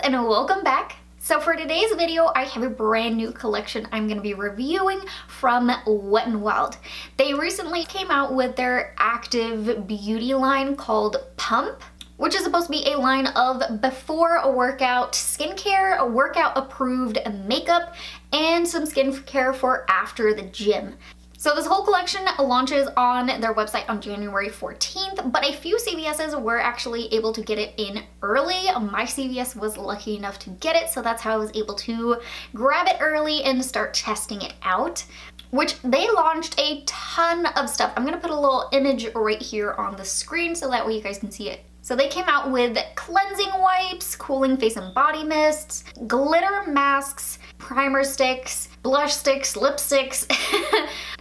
and welcome back. So for today's video, I have a brand new collection I'm going to be reviewing from Wet n Wild. They recently came out with their active beauty line called Pump, which is supposed to be a line of before a workout skincare, a workout approved makeup, and some skincare for after the gym. So this whole collection launches on their website on January 14th, but a few CVS's were actually able to get it in early. My CVS was lucky enough to get it, so that's how I was able to grab it early and start testing it out, which they launched a ton of stuff. I'm gonna put a little image right here on the screen so that way you guys can see it. So they came out with cleansing wipes, cooling face and body mists, glitter masks, primer sticks, blush sticks, lipsticks.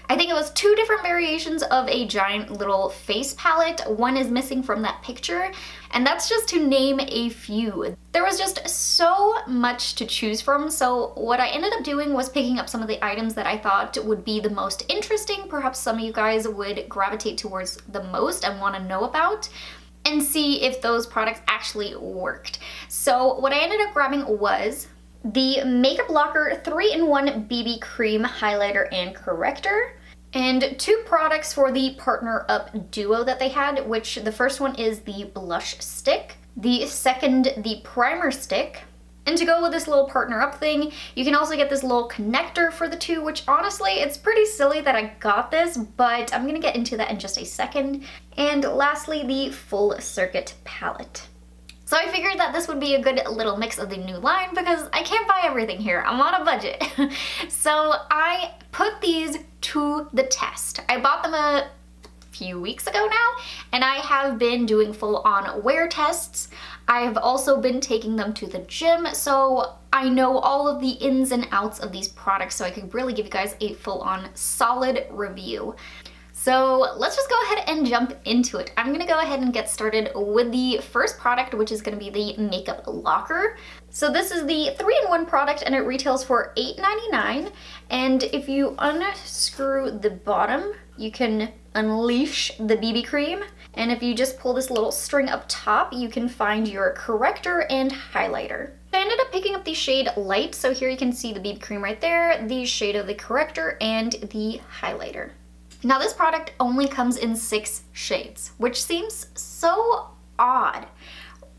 I think it was 2 different variations of a giant little face palette. One is missing from that picture, and that's just to name a few. There was just so much to choose from, so what I ended up doing was picking up some of the items that I thought would be the most interesting, perhaps some of you guys would gravitate towards the most and want to know about, and see if those products actually worked. So what I ended up grabbing was the Makeup Locker 3-in-1 BB Cream Highlighter and Corrector, and 2 products for the Partner Up duo that they had, which the first one is the Blush Stick, the second the Primer Stick. And to go with this little Partner Up thing, you can also get this little connector for the 2, which honestly, it's pretty silly that I got this, but I'm gonna get into that in just a second. And lastly, the Full Circuit Palette. So I figured that this would be a good little mix of the new line because I can't buy everything here. I'm on a budget. So I put these to the test. I bought them a few weeks ago now, and I have been doing full-on wear tests. I have also been taking them to the gym, so I know all of the ins and outs of these products, so I could really give you guys a full-on solid review. So let's just go ahead and jump into it. I'm gonna go ahead and get started with the first product, which is gonna be the Makeup Locker. So this is the 3-in-1 product, and it retails for $8.99. And if you unscrew the bottom, you can unleash the BB cream. And if you just pull this little string up top, you can find your corrector and highlighter. I ended up picking up the shade Light. So here you can see the BB cream right there, the shade of the corrector, and the highlighter. Now this product only comes in 6 shades, which seems so odd.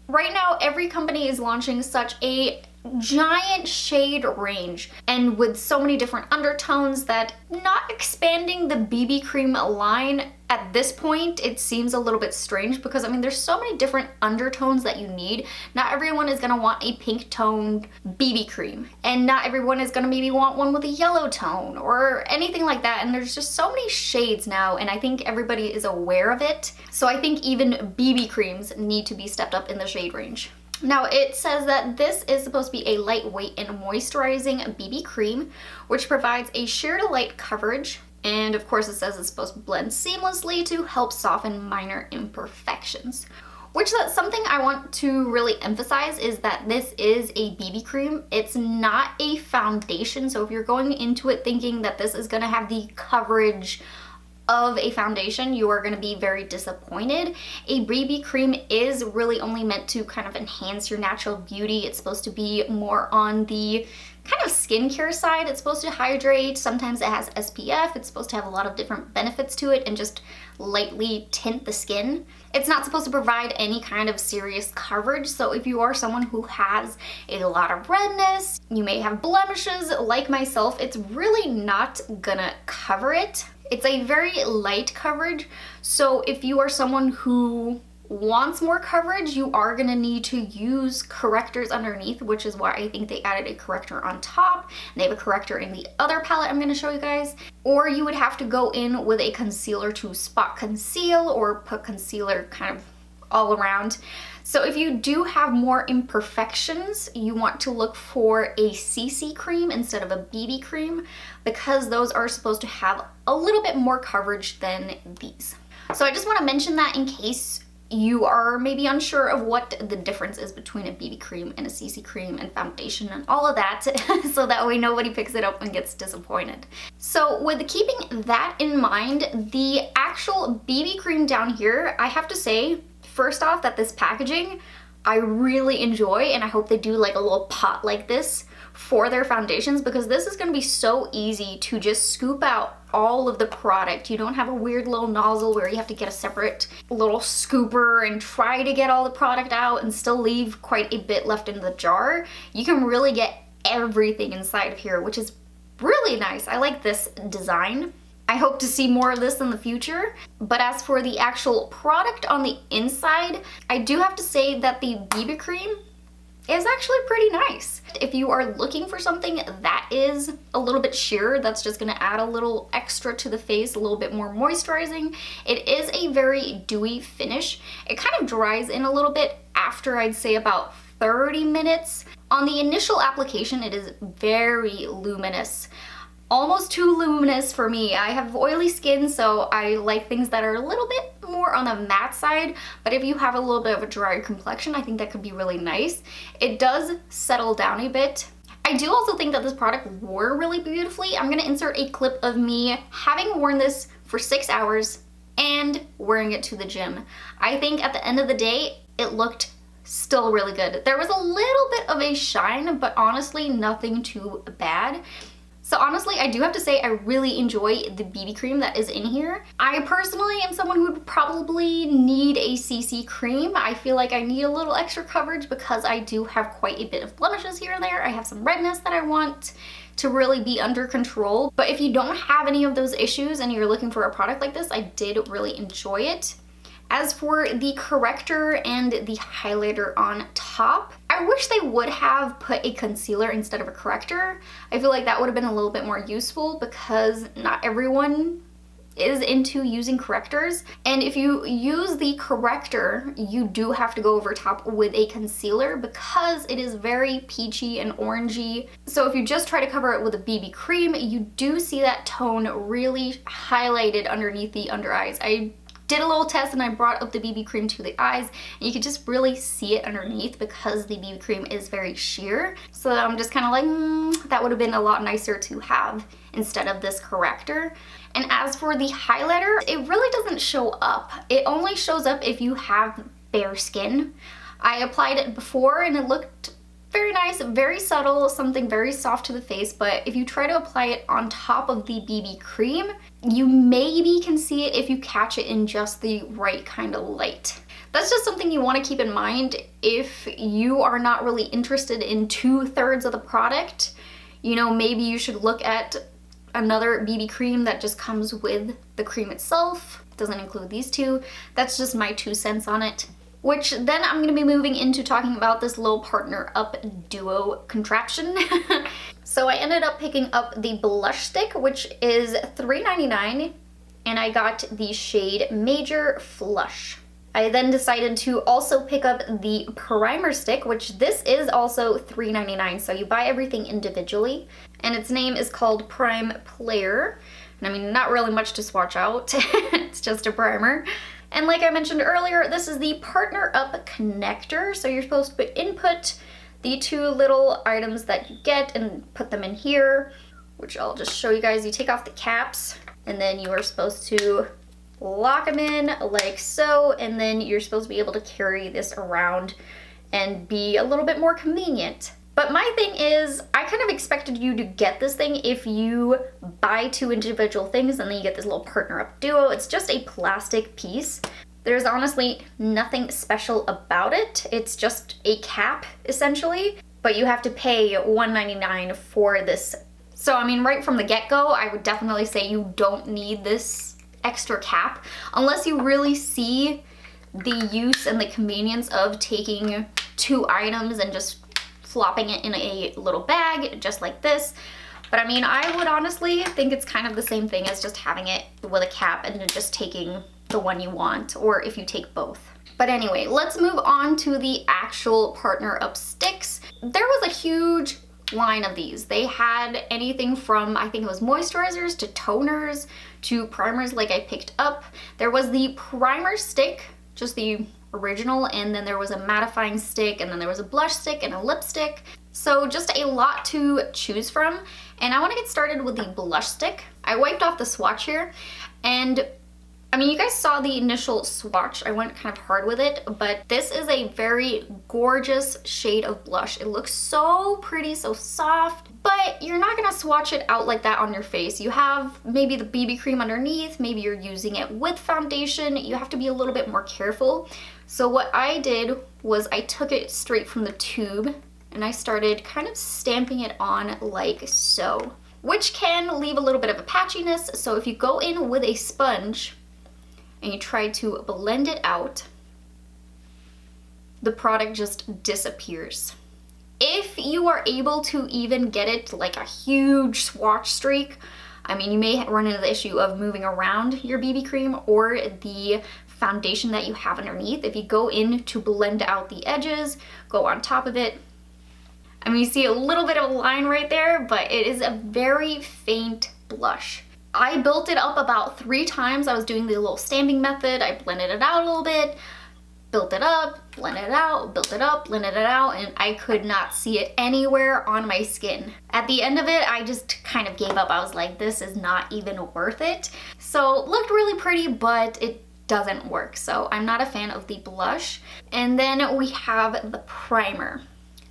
Right now, every company is launching such a giant shade range, and with so many different undertones that not expanding the BB cream line at this point, it seems a little bit strange because I mean there's so many different undertones that you need. Not everyone is gonna want a pink toned BB cream, and not everyone is gonna maybe want one with a yellow tone or anything like that, and there's just so many shades now, and I think everybody is aware of it. So I think even BB creams need to be stepped up in the shade range. Now it says that this is supposed to be a lightweight and moisturizing BB cream, which provides a sheer to light coverage. And of course it says it's supposed to blend seamlessly to help soften minor imperfections. Which that's something I want to really emphasize is that this is a BB cream. It's not a foundation. So if you're going into it thinking that this is gonna have the coverage of a foundation, you are going to be very disappointed. A BB cream is really only meant to kind of enhance your natural beauty. It's supposed to be more on the kind of skincare side. It's supposed to hydrate. Sometimes it has SPF. It's supposed to have a lot of different benefits to it and just lightly tint the skin. It's not supposed to provide any kind of serious coverage. So if you are someone who has a lot of redness, you may have blemishes like myself, it's really not gonna cover it. It's a very light coverage, so if you are someone who wants more coverage, you are gonna need to use correctors underneath, which is why I think they added a corrector on top. And they have a corrector in the other palette I'm gonna show you guys. Or you would have to go in with a concealer to spot conceal or put concealer kind of all around. So if you do have more imperfections, you want to look for a CC cream instead of a BB cream because those are supposed to have a little bit more coverage than these. So I just want to mention that in case you are maybe unsure of what the difference is between a BB cream and a CC cream and foundation and all of that, so that way nobody picks it up and gets disappointed. So with keeping that in mind, the actual BB cream down here, I have to say, first off, that this packaging I really enjoy, and I hope they do like a little pot like this for their foundations, because this is going to be so easy to just scoop out all of the product. You don't have a weird little nozzle where you have to get a separate little scooper and try to get all the product out and still leave quite a bit left in the jar. You can really get everything inside of here, which is really nice. I like this design. I hope to see more of this in the future. But as for the actual product on the inside, I do have to say that the BB cream is actually pretty nice. If you are looking for something that is a little bit sheer, that's just gonna add a little extra to the face, a little bit more moisturizing. It is a very dewy finish. It kind of dries in a little bit after, I'd say, about 30 minutes. On the initial application, it is very luminous. Almost too luminous for me. I have oily skin, so I like things that are a little bit more on the matte side, but if you have a little bit of a drier complexion, I think that could be really nice. It does settle down a bit. I do also think that this product wore really beautifully. I'm gonna insert a clip of me having worn this for 6 hours and wearing it to the gym. I think at the end of the day, it looked still really good. There was a little bit of a shine, but honestly, nothing too bad. So honestly, I do have to say I really enjoy the BB cream that is in here. I personally am someone who would probably need a CC cream. I feel like I need a little extra coverage because I do have quite a bit of blemishes here and there. I have some redness that I want to really be under control. But if you don't have any of those issues and you're looking for a product like this, I did really enjoy it. As for the corrector and the highlighter on top, I wish they would have put a concealer instead of a corrector. I feel like that would have been a little bit more useful because not everyone is into using correctors. And if you use the corrector, you do have to go over top with a concealer because it is very peachy and orangey. So if you just try to cover it with a BB cream, you do see that tone really highlighted underneath the under eyes. I did a little test and I brought up the BB cream to the eyes and you could just really see it underneath because the BB cream is very sheer. So I'm just kind of like, that would have been a lot nicer to have instead of this corrector. And as for the highlighter, it really doesn't show up. It only shows up if you have bare skin. I applied it before and it looked very nice, very subtle, something very soft to the face, but if you try to apply it on top of the BB cream, you maybe can see it if you catch it in just the right kind of light. That's just something you want to keep in mind if you are not really interested in 2/3 of the product. You know, maybe you should look at another BB cream that just comes with the cream itself. It doesn't include these two. That's just my 2 cents on it. Which then I'm gonna be moving into talking about this little partner up duo contraption. So I ended up picking up the blush stick, which is $3.99, and I got the shade Major Flush. I then decided to also pick up the primer stick, which this is also $3.99, so you buy everything individually. And its name is called Prime Player. And I mean, not really much to swatch out, it's just a primer. And like I mentioned earlier, this is the Partner Up connector. So you're supposed to input the 2 little items that you get and put them in here, which I'll just show you guys. You take off the caps and then you are supposed to lock them in like so. And then you're supposed to be able to carry this around and be a little bit more convenient. But my thing is, I kind of expected you to get this thing if you buy 2 individual things and then you get this little Partner Up duo. It's just a plastic piece. There's honestly nothing special about it. It's just a cap, essentially, but you have to pay $1.99 for this. So, I mean, right from the get-go, I would definitely say you don't need this extra cap unless you really see the use and the convenience of taking 2 items and just flopping it in a little bag just like this. But I mean, I would honestly think it's kind of the same thing as just having it with a cap and then just taking the one you want, or if you take both. But anyway, let's move on to the actual Partner Up sticks. There was a huge line of these. They had anything from, I think it was moisturizers to toners to primers like I picked up. There was the primer stick, just the original, and then there was a mattifying stick, and then there was a blush stick and a lipstick. So just a lot to choose from. And I want to get started with the blush stick. I wiped off the swatch here, and I mean, you guys saw the initial swatch. I went kind of hard with it, but this is a very gorgeous shade of blush. It looks so pretty, so soft, but you're not gonna swatch it out like that on your face. You have maybe the BB cream underneath, maybe you're using it with foundation. You have to be a little bit more careful. So what I did was I took it straight from the tube and I started kind of stamping it on like so, which can leave a little bit of a patchiness. So if you go in with a sponge and you try to blend it out, the product just disappears. If you are able to even get it like a huge swatch streak, I mean, you may run into the issue of moving around your BB cream or the foundation that you have underneath. If you go in to blend out the edges, go on top of it, I mean, you see a little bit of a line right there, but it is a very faint blush. I built it up about 3 times. I was doing the little stamping method. I blended it out a little bit, built it up, blended it out, built it up, blended it out, and I could not see it anywhere on my skin. At the end of it, I just kind of gave up. I was like, this is not even worth it. So it looked really pretty, but it doesn't work. So I'm not a fan of the blush. And then we have the primer.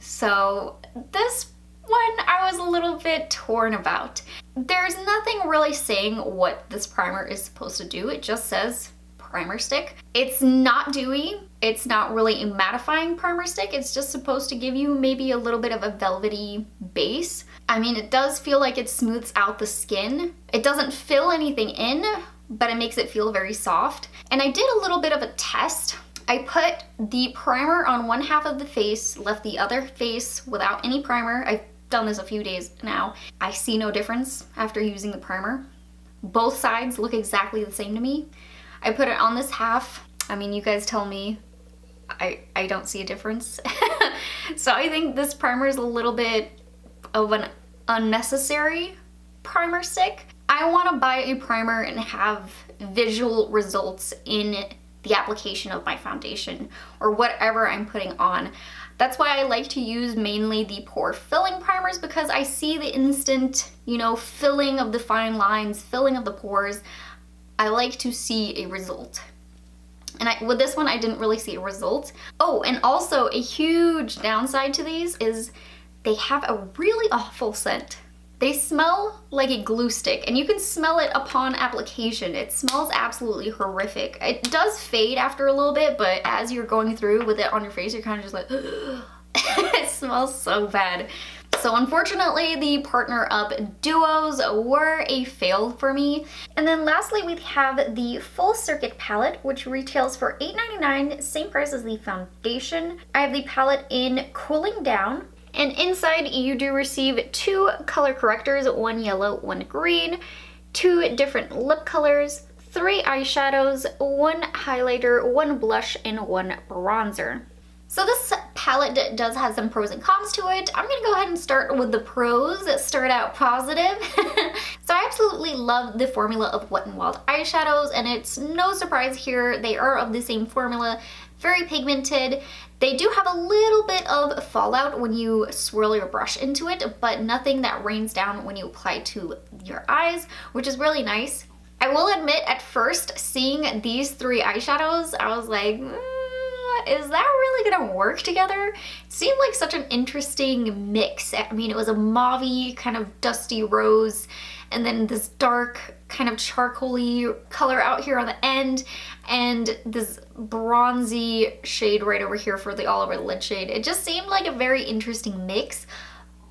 So this one I was a little bit torn about. There's nothing really saying what this primer is supposed to do. It just says primer stick. It's not dewy. It's not really a mattifying primer stick. It's just supposed to give you maybe a little bit of a velvety base. I mean, it does feel like it smooths out the skin. It doesn't fill anything in, but it makes it feel very soft. And I did a little bit of a test. I put the primer on one half of the face, left the other face without any primer. I've done this a few days now. I see no difference after using the primer. Both sides look exactly the same to me. I put it on this half. I mean, you guys tell me I don't see a difference. So I think this primer is a little bit of an unnecessary primer stick. I want to buy a primer and have visual results in the application of my foundation or whatever I'm putting on. That's why I like to use mainly the pore filling primers, because I see the instant, you know, filling of the fine lines, filling of the pores. I like to see a result. And with this one, I didn't really see a result. Oh, and also a huge downside to these is they have a really awful scent. They smell like a glue stick, and you can smell it upon application. It smells absolutely horrific. It does fade after a little bit, but as you're going through with it on your face, you're kind of just like, it smells so bad. So unfortunately, the Partner Up duos were a fail for me. And then lastly, we have the Full Circuit palette, which retails for $8.99, same price as the foundation. I have the palette in Cooling Down. And inside you do receive 2 color correctors, 1 yellow, 1 green, 2 different lip colors, 3 eyeshadows, 1 highlighter, 1 blush, and 1 bronzer. So this palette does have some pros and cons to it. I'm gonna go ahead and start with the pros, start out positive. So I absolutely love the formula of Wet n Wild eyeshadows, and it's no surprise here, they are of the same formula, very pigmented. They do have a little bit of fallout when you swirl your brush into it, but nothing that rains down when you apply to your eyes, which is really nice. I will admit, at first, seeing these 3 eyeshadows, I was like, is that really gonna work together? It seemed like such an interesting mix. I mean, it was a mauve-y, kind of dusty rose, and then this dark kind of charcoaly color out here on the end, and this bronzy shade right over here for the all over the lid shade. It just seemed like a very interesting mix,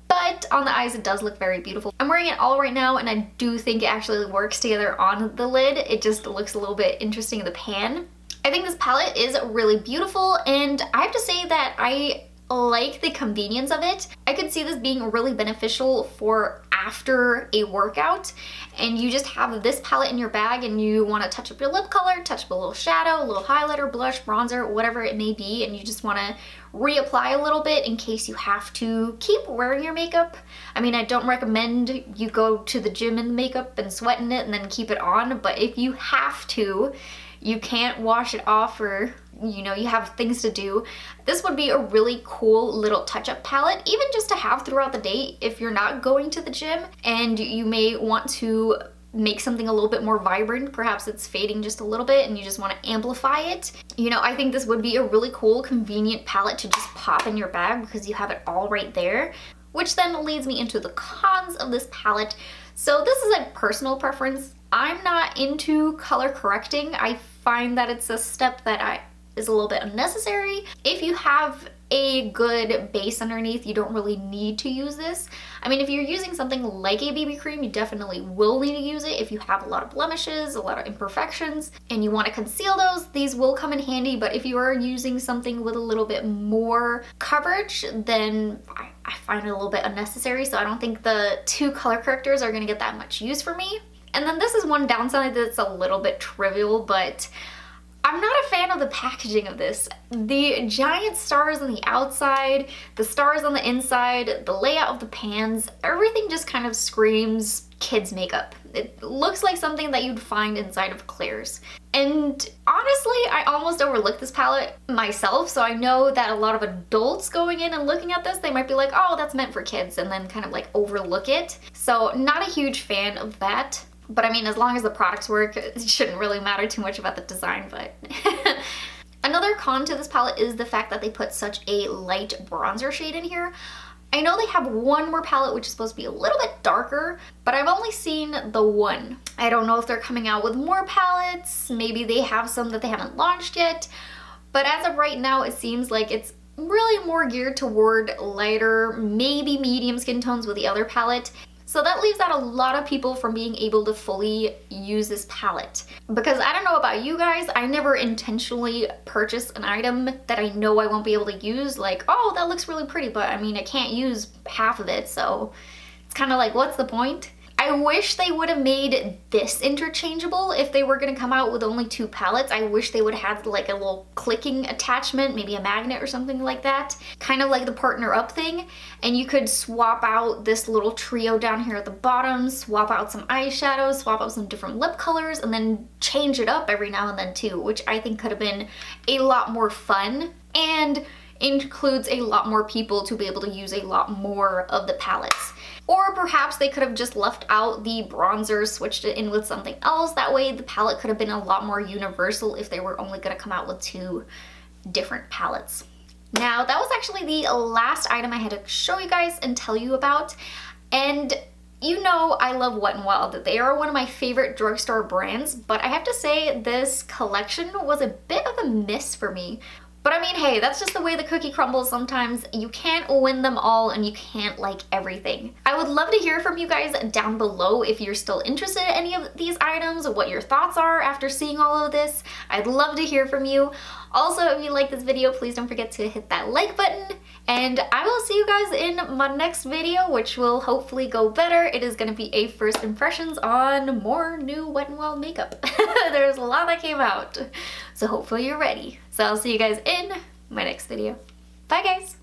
but on the eyes it does look very beautiful. I'm wearing it all right now, and I do think it actually works together on the lid. It just looks a little bit interesting in the pan. I think this palette is really beautiful, and I have to say that I like the convenience of it. I could see this being really beneficial for after a workout, and you just have this palette in your bag and you want to touch up your lip color, touch up a little shadow, a little highlighter, blush, bronzer, whatever it may be, and you just want to reapply a little bit in case you have to keep wearing your makeup. I mean, I don't recommend you go to the gym in makeup and sweat in it and then keep it on, but if you have to, you can't wash it off, or you know, you have things to do, this would be a really cool little touch-up palette, even just to have throughout the day if you're not going to the gym and you may want to make something a little bit more vibrant. Perhaps it's fading just a little bit and you just want to amplify it. You know, I think this would be a really cool, convenient palette to just pop in your bag because you have it all right there. Which then leads me into the cons of this palette. So this is a personal preference. I'm not into color correcting. I find that it's a step that is a little bit unnecessary. If you have a good base underneath, you don't really need to use this. I mean, if you're using something like a BB cream, you definitely will need to use it if you have a lot of blemishes, a lot of imperfections, and you want to conceal those. These will come in handy, but if you are using something with a little bit more coverage, then I find it a little bit unnecessary. So I don't think the two color correctors are going to get that much use for me. And then this is one downside that's a little bit trivial, but I'm not a fan of the packaging of this. The giant stars on the outside, the stars on the inside, the layout of the pans, everything just kind of screams kids makeup. It looks like something that you'd find inside of Claire's. And honestly, I almost overlooked this palette myself, so I know that a lot of adults going in and looking at this, they might be like, oh, that's meant for kids, and then kind of like overlook it. So not a huge fan of that. But I mean, as long as the products work, it shouldn't really matter too much about the design, but... Another con to this palette is the fact that they put such a light bronzer shade in here. I know they have one more palette which is supposed to be a little bit darker, but I've only seen the one. I don't know if they're coming out with more palettes. Maybe they have some that they haven't launched yet. But as of right now, it seems like it's really more geared toward lighter, maybe medium skin tones with the other palette. So that leaves out a lot of people from being able to fully use this palette. Because I don't know about you guys, I never intentionally purchase an item that I know I won't be able to use. Like, oh, that looks really pretty, but I mean, I can't use half of it, so it's kind of like, what's the point? I wish they would have made this interchangeable if they were going to come out with only two palettes. I wish they would have had like a little clicking attachment, maybe a magnet or something like that. Kind of like the partner up thing. And you could swap out this little trio down here at the bottom, swap out some eyeshadows, swap out some different lip colors, and then change it up every now and then too, which I think could have been a lot more fun and includes a lot more people to be able to use a lot more of the palettes. Or perhaps they could have just left out the bronzer, switched it in with something else. That way the palette could have been a lot more universal if they were only going to come out with two different palettes. Now, that was actually the last item I had to show you guys and tell you about. And you know I love Wet n Wild. They are one of my favorite drugstore brands, but I have to say this collection was a bit of a miss for me. But I mean, hey, that's just the way the cookie crumbles sometimes. You can't win them all and you can't like everything. I would love to hear from you guys down below if you're still interested in any of these items, what your thoughts are after seeing all of this. I'd love to hear from you. Also, if you like this video, please don't forget to hit that like button. And I will see you guys in my next video, which will hopefully go better. It is going to be a first impressions on more new Wet n Wild makeup. There's a lot that came out, so hopefully you're ready. So I'll see you guys in my next video. Bye guys!